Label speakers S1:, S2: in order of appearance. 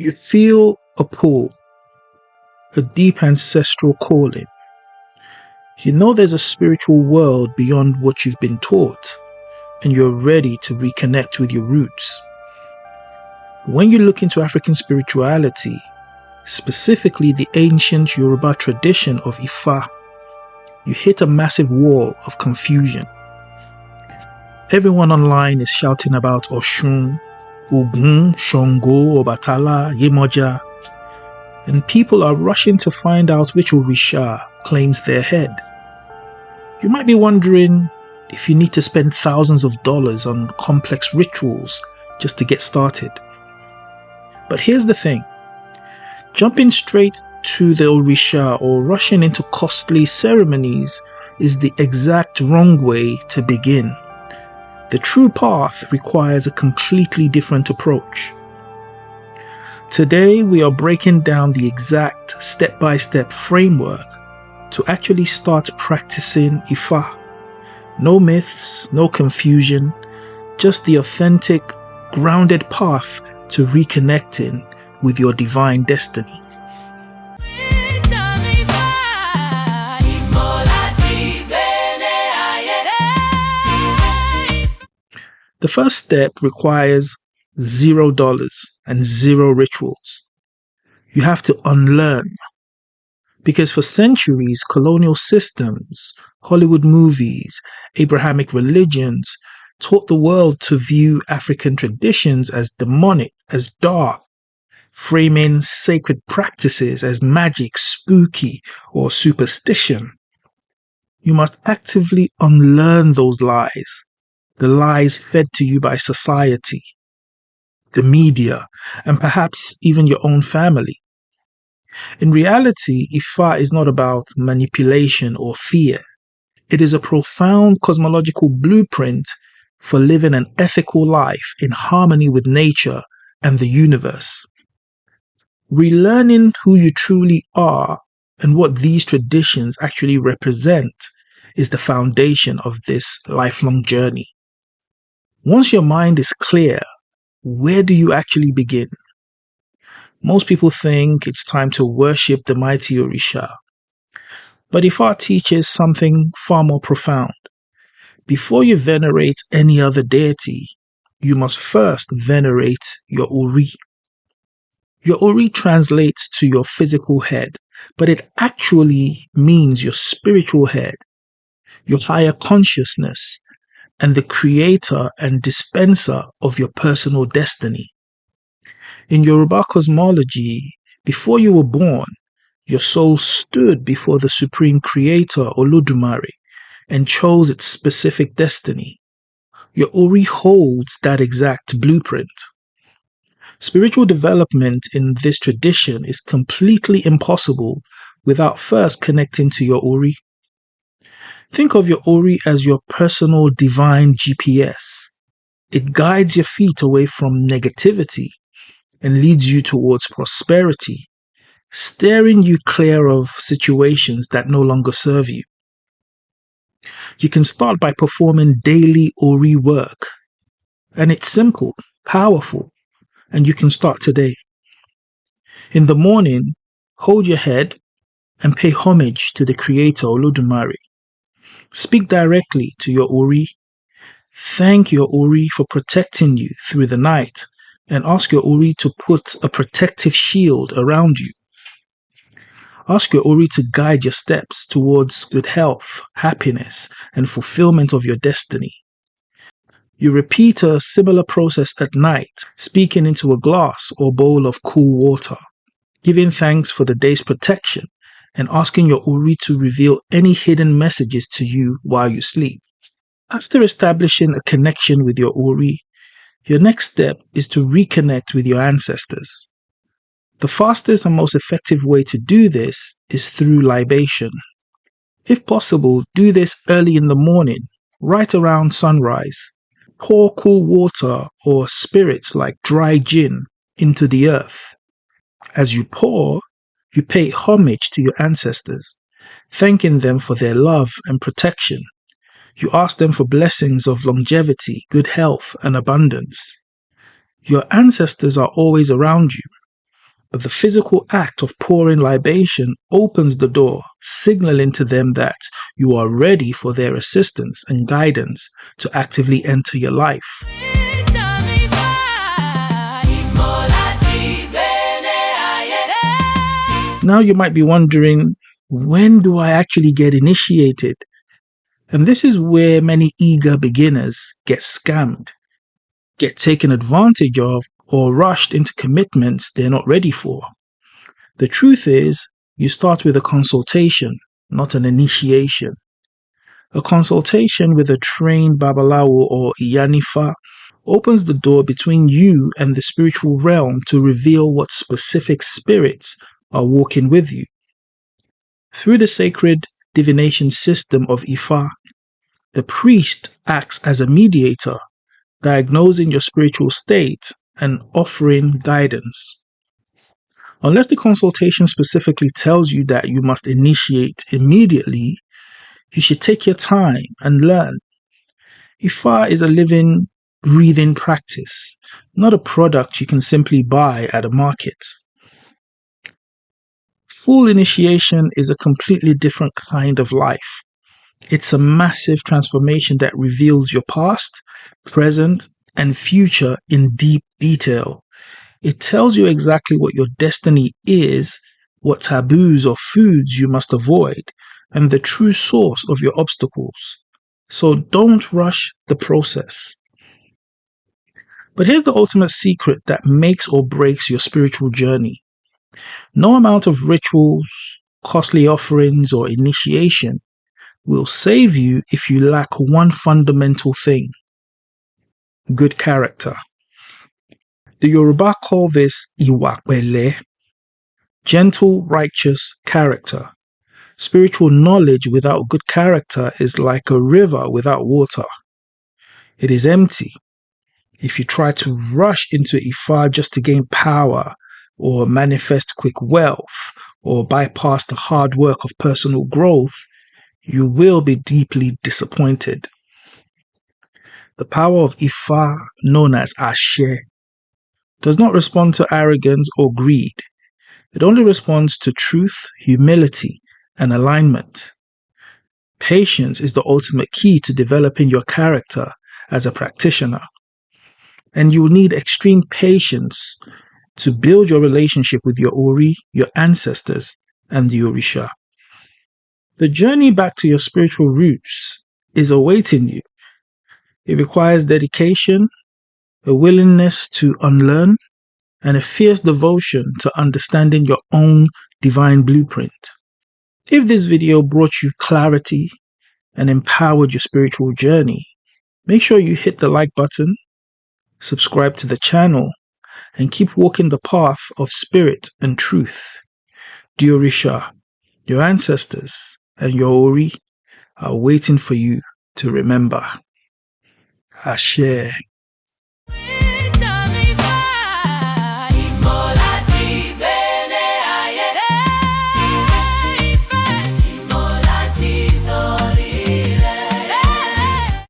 S1: You feel a pull, a deep ancestral calling. You know there's a spiritual world beyond what you've been taught, and you're ready to reconnect with your roots. When you look into African spirituality, specifically the ancient Yoruba tradition of Ifa, you hit a massive wall of confusion. Everyone online is shouting about Oshun, Ogun, Shango, Obatala, Yemoja, and people are rushing to find out which Orisha claims their head. You might be wondering if you need to spend thousands of dollars on complex rituals just to get started. But here's the thing. Jumping straight to the Orisha or rushing into costly ceremonies is the exact wrong way to begin. The true path requires a completely different approach. Today we are breaking down the exact step-by-step framework to actually start practicing Ifa. No myths, no confusion, just the authentic, grounded path to reconnecting with your divine destiny. The first step requires $0 and 0 rituals. You have to unlearn. Because for centuries, colonial systems, Hollywood movies, Abrahamic religions taught the world to view African traditions as demonic, as dark, framing sacred practices as magic, spooky, or superstition. You must actively unlearn those lies, the lies fed to you by society, the media, and perhaps even your own family. In reality, Ifa is not about manipulation or fear. It is a profound cosmological blueprint for living an ethical life in harmony with nature and the universe. Relearning who you truly are and what these traditions actually represent is the foundation of this lifelong journey. Once your mind is clear, where do you actually begin? Most people think it's time to worship the mighty Orisha. But Ifa teaches something far more profound. Before you venerate any other deity, you must first venerate your Ori. Your Ori translates to your physical head, but it actually means your spiritual head, your higher consciousness, and the creator and dispenser of your personal destiny. In Yoruba cosmology, before you were born, your soul stood before the Supreme Creator, Olodumare, and chose its specific destiny. Your Ori holds that exact blueprint. Spiritual development in this tradition is completely impossible without first connecting to your Ori. Think of your Ori as your personal divine GPS. It guides your feet away from negativity and leads you towards prosperity, steering you clear of situations that no longer serve you. You can start by performing daily Ori work, and it's simple, powerful, and you can start today. In the morning, hold your head and pay homage to the Creator Olodumare. Speak directly to your Ori. Thank your Ori for protecting you through the night, and ask your Ori to put a protective shield around you. Ask your Ori to guide your steps towards good health, happiness, and fulfillment of your destiny. You repeat a similar process at night, speaking into a glass or bowl of cool water, giving thanks for the day's protection, and asking your Ori to reveal any hidden messages to you while you sleep. After establishing a connection with your Ori, your next step is to reconnect with your ancestors. The fastest and most effective way to do this is through libation. If possible, do this early in the morning, right around sunrise. Pour cool water or spirits like dry gin into the earth. As you pour, you pay homage to your ancestors, thanking them for their love and protection. You ask them for blessings of longevity, good health, and abundance. Your ancestors are always around you. But the physical act of pouring libation opens the door, signaling to them that you are ready for their assistance and guidance to actively enter your life. Now you might be wondering, when do I actually get initiated? And this is where many eager beginners get scammed, get taken advantage of, or rushed into commitments they're not ready for. The truth is, you start with a consultation, not an initiation. A consultation with a trained Babalawo or Iyanifa opens the door between you and the spiritual realm to reveal what specific spirits are walking with you. Through the sacred divination system of Ifa, the priest acts as a mediator, diagnosing your spiritual state and offering guidance. Unless the consultation specifically tells you that you must initiate immediately, you should take your time and learn. Ifa is a living, breathing practice, not a product you can simply buy at a market. Full initiation is a completely different kind of life. It's a massive transformation that reveals your past, present, and future in deep detail. It tells you exactly what your destiny is, what taboos or foods you must avoid, and the true source of your obstacles. So don't rush the process. But here's the ultimate secret that makes or breaks your spiritual journey. No amount of rituals, costly offerings, or initiation will save you if you lack one fundamental thing: good character. The Yoruba call this Iwa Pele, gentle, righteous character. Spiritual knowledge without good character is like a river without water. It is empty. If you try to rush into Ifa just to gain power, or manifest quick wealth, or bypass the hard work of personal growth, you will be deeply disappointed. The power of Ifa, known as Ashe, does not respond to arrogance or greed. It only responds to truth, humility, and alignment. Patience is the ultimate key to developing your character as a practitioner. And you will need extreme patience to build your relationship with your Ori, your ancestors, and the Orisha. The journey back to your spiritual roots is awaiting you. It requires dedication, a willingness to unlearn, and a fierce devotion to understanding your own divine blueprint. If this video brought you clarity and empowered your spiritual journey, make sure you hit the like button, subscribe to the channel, and keep walking the path of spirit and truth. The Orisha, your ancestors, and your Ori are waiting for you to remember. Ashe.